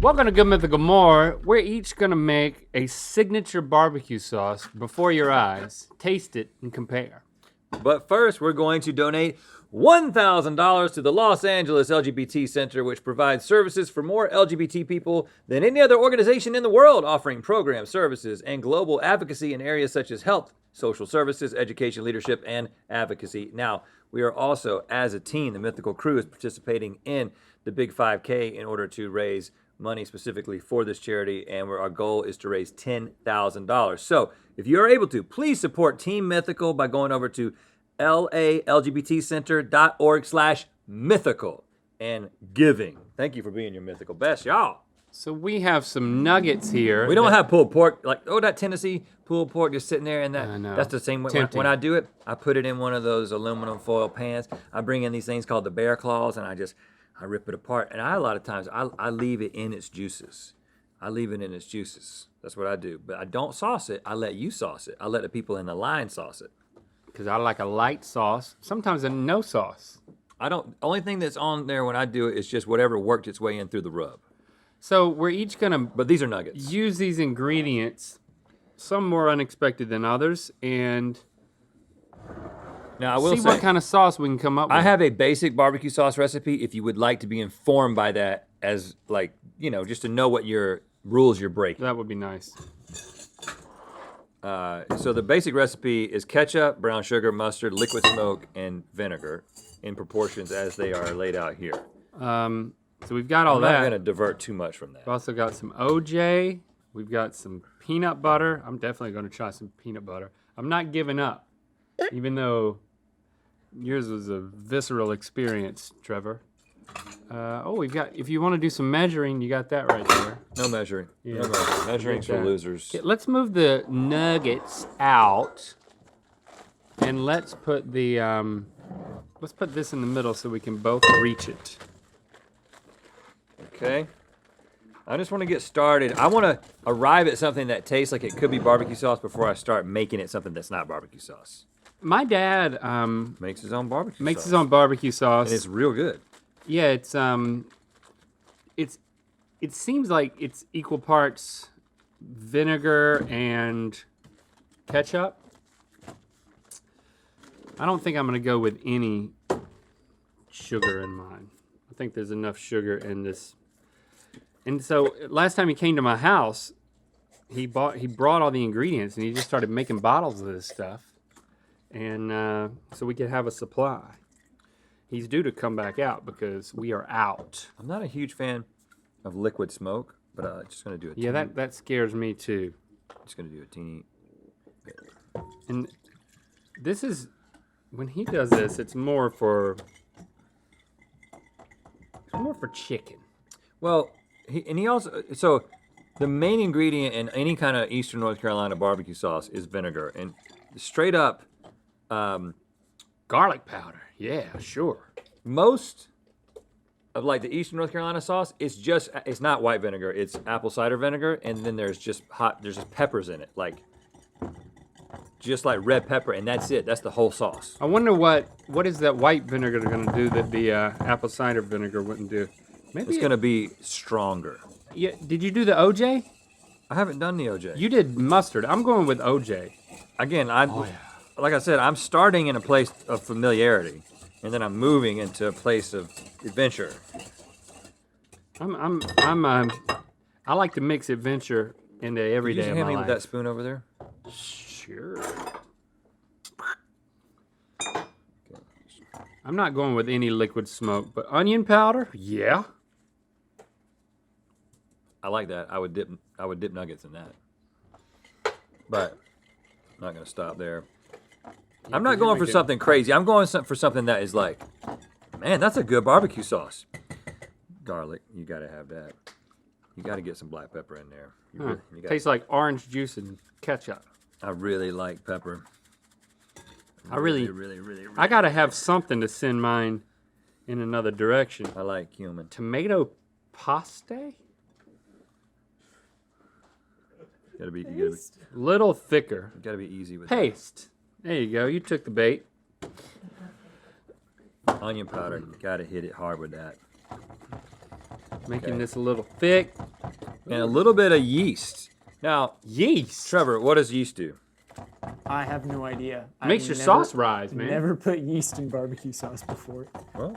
Welcome to Good Mythical MORE. We're each gonna make a signature barbecue sauce before your eyes. Taste it and compare. But first, we're going to donate $1,000 to the Los Angeles LGBT Center, which provides services for more LGBT people than any other organization in the world, offering programs, services, and global advocacy in areas such as health, social services, education, leadership, and advocacy. Now, we are also, as a team, the Mythical Crew is participating in the Big 5K in order to raise money specifically for this charity, and our goal is to raise $10,000. So if you are able to, please support Team Mythical by going over to lalgbtcenter.org/mythical and giving. Thank you for being your mythical best, y'all. So we have some nuggets here. We don't have pulled pork, like, that Tennessee pulled pork just sitting there, and I know. that's the same way. When I do it, I put it in one of those aluminum foil pans. I bring in these things called the bear claws, and I rip it apart. And a lot of times, I leave it in its juices. That's what I do. But I don't sauce it. I let you sauce it. I let the people in the line sauce it. Because I like a light sauce, sometimes a no sauce. Only thing that's on there when I do it is just whatever worked its way in through the rub. So we're each gonna But these are nuggets. use these ingredients, some more unexpected than others, and Now I will see say, what kind of sauce we can come up with. I have a basic barbecue sauce recipe if you would like to be informed by that as, like, just to know what your rules you're breaking. That would be nice. So the basic recipe is ketchup, brown sugar, mustard, liquid smoke, and vinegar in proportions as they are laid out here. So we've got all I'm that. not gonna divert too much from that. We've also got some OJ. We've got some peanut butter. I'm definitely gonna try some peanut butter. I'm not giving up, even though yours was a visceral experience, Trevor. We've got, if you wanna do some measuring, you got that right there. No measuring. Yeah. No measuring. Measuring's for that. losers. Okay, let's move the nuggets out, and let's put the, let's put this in the middle so we can both reach it. Okay. I just want to get started. I want to arrive at something that tastes like it could be barbecue sauce before I start making it something that's not barbecue sauce. My dad Makes his own barbecue sauce. makes his own barbecue sauce. And it's real good. Yeah, it seems like it's equal parts vinegar and ketchup. I don't think I'm gonna go with any sugar in mine. I think there's enough sugar in this. And so last time he came to my house, he brought all the ingredients and he just started making bottles of this stuff, and so we could have a supply. He's due to come back out because we are out. I'm not a huge fan of liquid smoke, but I'm just going to do a teeny. Yeah, that scares me too. Just going to do a teeny. And this is, when he does this, it's more for chicken. Well, he also, so the main ingredient in any kind of Eastern North Carolina barbecue sauce is vinegar. And straight up, Garlic powder. Yeah, sure. most of like the Eastern North Carolina sauce, it's not white vinegar, it's apple cider vinegar, and then there's just peppers in it, just like red pepper, and that's it. That's the whole sauce. I wonder what is that white vinegar going to do that the apple cider vinegar wouldn't do? Maybe It's gonna be stronger. Yeah. Did you do the OJ? I haven't done the OJ. You did mustard. I'm going with OJ. Again, like I said, I'm starting in a place of familiarity, and then I'm moving into a place of adventure. I like to mix adventure into every Could you day just of hand my me life. that spoon over there? Sure. I'm not going with any liquid smoke, but onion powder, yeah. I like that. I would dip nuggets in that. But I'm not gonna stop there. I'm not going for something crazy. I'm going for something that is like, man, that's a good barbecue sauce. Garlic, you gotta have that. You gotta get some black pepper in there. You Tastes like orange juice and ketchup. I really like pepper. Really, really. I gotta have something to send mine in another direction. I like cumin. Tomato paste? You gotta be Little thicker. easy with that. Paste. There you go. You took the bait. Onion powder, you gotta hit it hard with that. Making this a little thick. And a little bit of yeast. Now, Yeast. Trevor, what does yeast do? I have no idea. Makes your sauce rise, man. Never put yeast in barbecue sauce before. Well,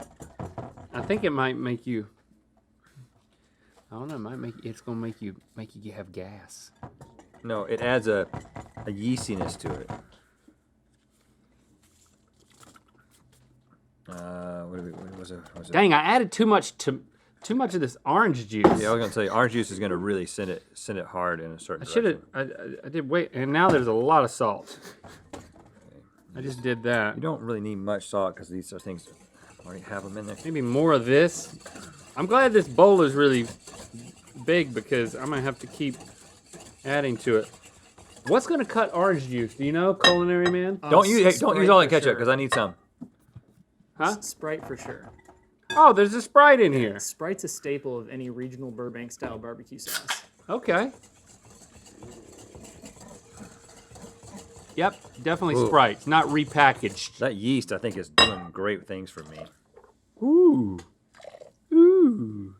I think it might make you. I don't know. It might make. It's gonna make you have gas. no, it adds a yeastiness to it. What was it? Dang! I added too much of this orange juice. Yeah, I was gonna say orange juice is gonna really send it hard in a certain I should have. direction. I did wait, and now there's a lot of salt. I just did that. You don't really need much salt because these are things already have them in there. Maybe more of this. I'm glad this bowl is really big because I'm gonna have to keep adding to it. What's gonna cut orange juice? Do you know, culinary man? Don't use Sprite all that for ketchup sure. because I need some. Huh? Sprite for sure. Oh, there's a Sprite in here. Sprite's a staple of any regional Burbank style barbecue sauce. Okay. Yep, definitely Ooh. Sprite. It's not repackaged. That yeast, I think, is doing great things for me. Ooh. Ooh.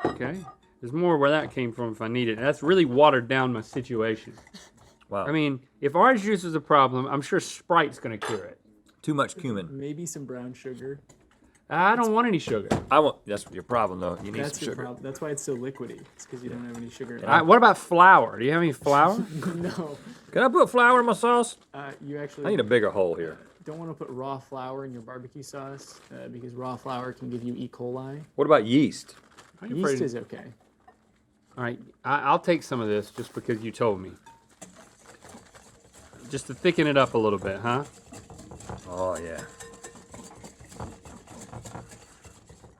Okay. There's more where that came from if I need it. That's really watered down my situation. Wow. I mean, if orange juice is a problem, I'm sure Sprite's going to cure it. Too much cumin. Maybe some brown sugar. I don't want any sugar. That's your problem, though. You need That's some your sugar. problem. That's why it's so liquidy. It's because you don't have any sugar in it. What about flour? Do you have any flour? No. Can I put flour in my sauce? You actually I need a bigger hole here. don't want to put raw flour in your barbecue sauce because raw flour can give you E. coli. What about yeast? Are you Yeast afraid- is okay. All right, I'll take some of this just because you told me. Just to thicken it up a little bit, huh? Oh, yeah.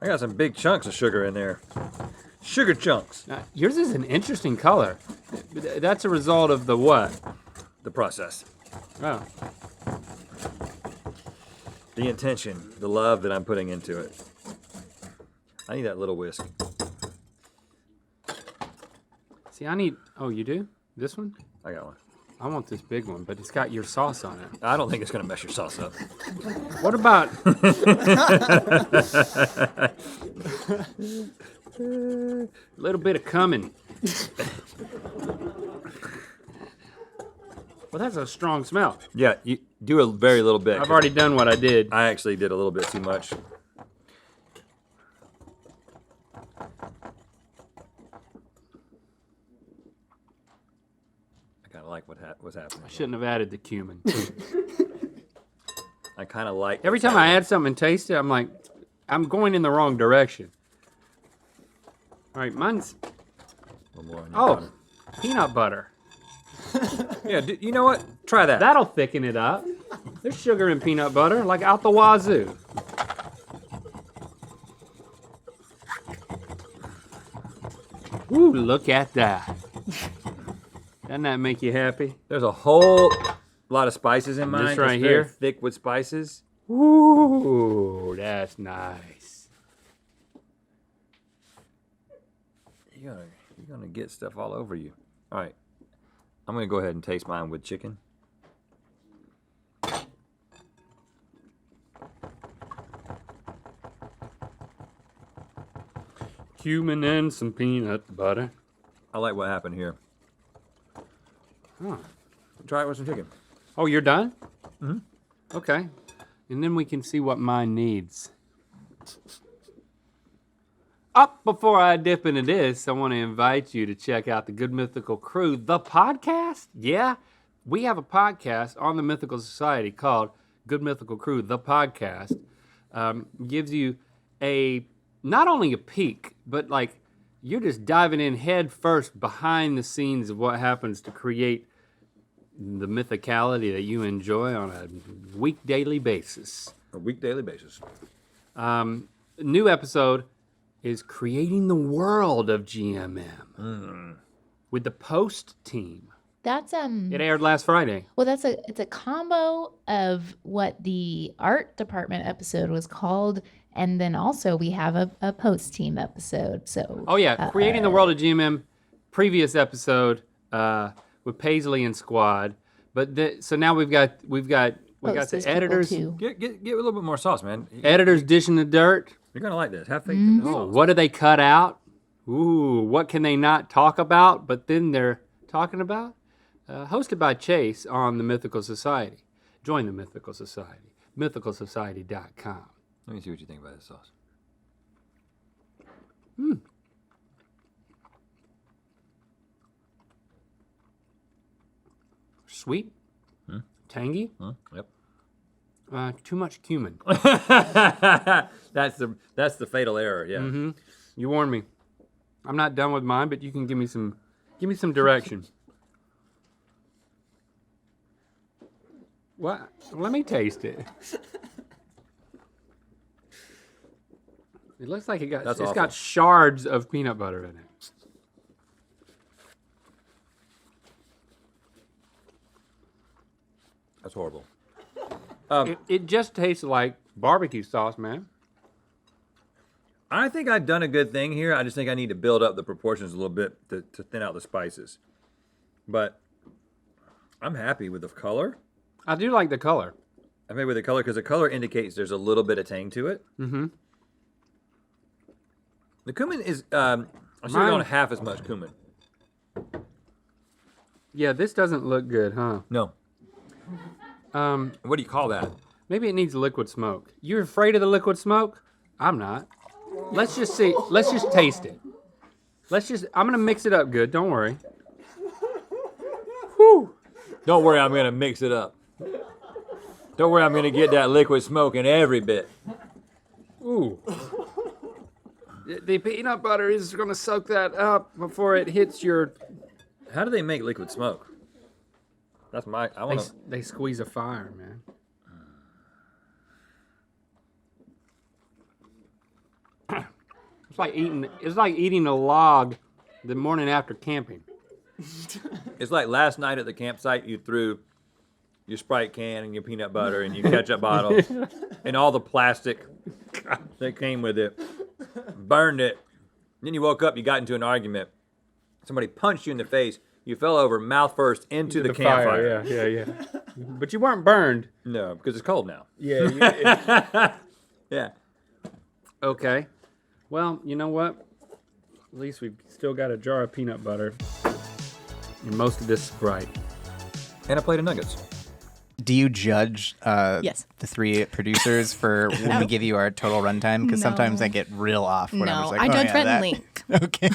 I got some big chunks of sugar in there. Sugar chunks. Now, yours is an interesting color. That's a result of the what? The process. Oh, The intention. The love that I'm putting into it. I need that little whisk. see, I need. Oh, you do? This one? I got one. I want this big one, but it's got your sauce on it. I don't think it's going to mess your sauce up. What about? A little bit of cumin. Well, that's a strong smell. Yeah, you do a very little bit. I've already done what I did. I actually did a little bit too much. I kind of like what's happening. I shouldn't have added the cumin. I kind of like. Every what's time I happening. add something and taste it, I'm like, I'm going in the wrong direction. All right, mine's A little more on your butter. peanut butter. Yeah, you know what? Try that. That'll thicken it up. There's sugar in peanut butter, like out the wazoo. Ooh, look at that. Doesn't that make you happy? There's a whole lot of spices in mine. This right It's very here? thick with spices. Ooh, that's nice. You're gonna get stuff all over you. All right, I'm gonna go ahead and taste mine with chicken. Cumin and some peanut butter. I like what happened here. Huh. Try it with some chicken. Oh, you're done? Mm-hmm. Okay. And then we can see what mine needs. Up before I dip into this, I want to invite you to check out the Good Mythical Crew, the podcast. Yeah, we have a podcast on the Mythical Society called Good Mythical Crew, the podcast. Gives you not only a peek, but like you're just diving in head first behind the scenes of what happens to create the mythicality that you enjoy on a week-daily basis. A week daily basis. New episode is creating the world of GMM with the Post team. That's It aired last Friday. well, it's a combo of what the art department episode was called, and then also we have a post team episode. So Oh yeah, creating the world of GMM. Previous episode with Paisley and Squad, but so now we got Post the is people editors. too. Get a little bit more sauce, man. Editors dishing the dirt. You're going to like this. Have faith in this. Oh, what do they cut out? Ooh, what can they not talk about, but then they're talking about? Hosted by Chase on the Mythical Society. Join the Mythical Society. MythicalSociety.com. Let me see what you think about this sauce. Sweet. Tangy. Yep. Too much cumin. That's the fatal error. Yeah. You warned me. I'm not done with mine, but you can give me some direction. What? Let me taste it. It looks like That's it's awful. got shards of peanut butter in it. That's horrible. It just tastes like barbecue sauce, man. I think I've done a good thing here. I just think I need to build up the proportions a little bit to thin out the spices. But I'm happy with the color. I do like the color. I'm happy with the color because the color indicates there's a little bit of tang to it. Mm-hmm. The cumin is, I should have gone half as much cumin. Yeah, this doesn't look good, huh? No. What do you call that? Maybe it needs liquid smoke. You're afraid of the liquid smoke? I'm not. Let's just see. Let's just taste it. I'm gonna mix it up good. Don't worry. Whew. Don't worry, I'm going to mix it up. Don't worry, I'm going to get that liquid smoke in every bit. Ooh. The peanut butter is gonna soak that up before it hits your. How do they make liquid smoke? That's my, I want to. They squeeze a fire, man. It's like eating a log the morning after camping. It's like last night at the campsite, you threw your Sprite can and your peanut butter and your ketchup bottle and all the plastic that came with it, burned it. Then you woke up, you got into an argument. Somebody punched you in the face. You fell over mouth first into the campfire. Fire. Yeah. But you weren't burned. No, because it's cold now. Yeah. Yeah. Okay. Well, you know what? At least we've still got a jar of peanut butter and most of this Sprite. And a plate of nuggets. Do you judge Yes. the three producers for when we give you our total runtime? Because sometimes I get real off when I'm No, just like, I oh, judge yeah, Rhett and Link. Okay.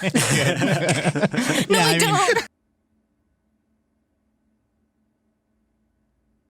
No, I don't.